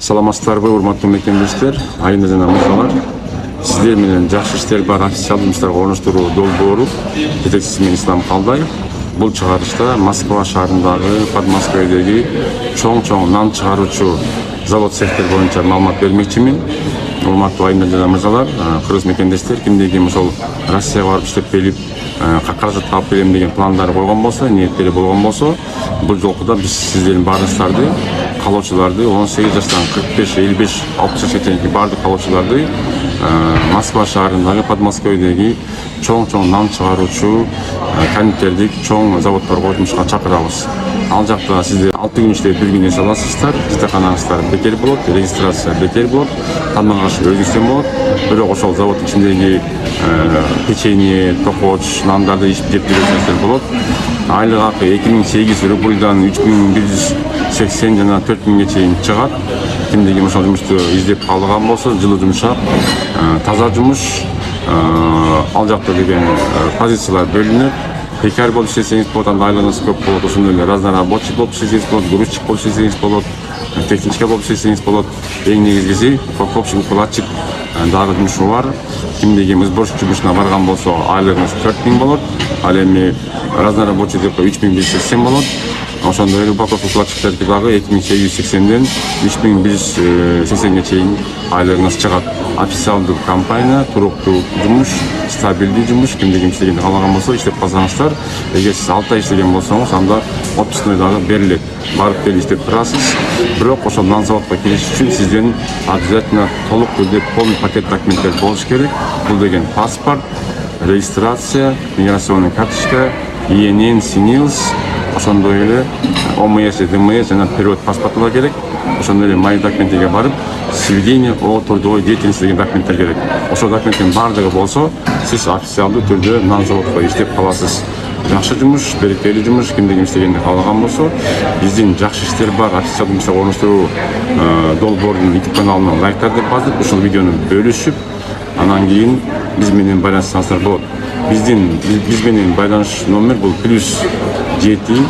Саламатсыздарбы, урматтуу мекендештер, айында жана мырзалар. Сиздер менен жакшы иштер бар официалдуу жұмыстарга орноштуруу долбоору жетекчиси мен Ислам Калдаев. Бул чыгарышта Москва шаарындагы Подмосковьедеги чоң нан чыгаруучу завод сектор боюнча маалымат бермекчимин. Урматтуу айында жана мырзалар, кыргыз мекендештер, кимдеги ошол Россияга барып иштеп келип, каражат алып берем деген пландары койгон болсо, ниеттери болгон болсо, бул жолку да биз сиздердин баарыңыздарды, калоочуларды 18 жаштан 45, 55, 60 жашка чейинки баардык калоочуларды Москва шаарындагы Подмосковьедеги чоң нан чыгаруучу кондитердик чоң заводторго жумушка чакырабыз. Ал жакта сиздер 6 күн иштеп 1 күн эс аласыздар, жатаканаңыздар бекер болот, регистрация бекер болот, тандын ашы өзүңүздөн болот. Бирок ошол заводдун ичиндеги печенье, токоч, нандарды жеп жүрөсүңүздөр болот. Айлык акы 2008 рубльдан 3180 жана 4000ге чейин чыгат. Кимдеги ошол жумушту издеп калган болсо, жылуу жумшак, таза жумуш, ал жакта деген позициялар бөлүнөт. Пекарь болуп иштесеңиз болот, анда айлыгыңыз көп болот. Ошондой эле разнорабочий болуп иштесеңиз болот, грузчик болуп иштесеңиз болот, техничка болуп иштесеңиз болот. Эң негизгиси покупщик укладчик дагы жумушу бар. Кимдеги сборщик жумушуна барган болсо, айлыгыңыз 4000 болот. Ал эми разнорабочий деп 3180 болот. Ошондой эле упаковка укладчиктерди дагы 2880ден 3180ге чейин айлыгыңыз чыгат. Официалдуу компания, туруктуу жумуш, стабилдүү жумуш, кимдеги иштегенди каалаган болсо иштеп калсаңыздар. Эгер сиз 6 ай иштеген болсоңуз, анда отпускной дагы берилет. Барып келип иштеп турасыз. Бирок ошол нан заводко кириш үчүн сизден обязательно толук түрдө полный пакет документтер болуш керек. Бул деген паспорт, регистрация, миграционный карточка, ИНН, СНИЛС, ошондой эле ОМС, ДМС жана период паспорту керек. Ошондой эле мои документтерге барып, сведение о трудовой деятельности деген документтер керек. Ошол документтин баардыгы болсо, сиз официалдуу түрдө нан заводко иштеп каласыз. Жакшы жумуш, берекелүү жумуш, кимдеги иштегенди каалаган болсо, биздин жакшы иштер бар официалдуу жумуштарга орноштуруу долбоорунун YouTube каналына лайктар деп базып, ушул видеону бөлүшүп, анан кийин биз менен байланышсаңыздар болот. Биз менен байланыш номер бул +7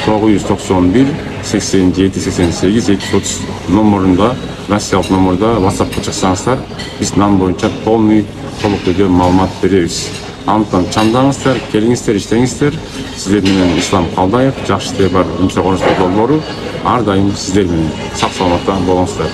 991 87 88 230 номерунда, Россиялык номерда WhatsAppка чыксаңыздар, биз нан боюнча полный толук түрдө маалымат беребиз. Антон чандаңыздар, келиңиздер, иштеңиздер. Сиздер менен Ислам Калдаев, жакшы иштер бар жумуштарга орноштуруу долбоору ар дайым сиздер менен сак саламатта болуңуздар.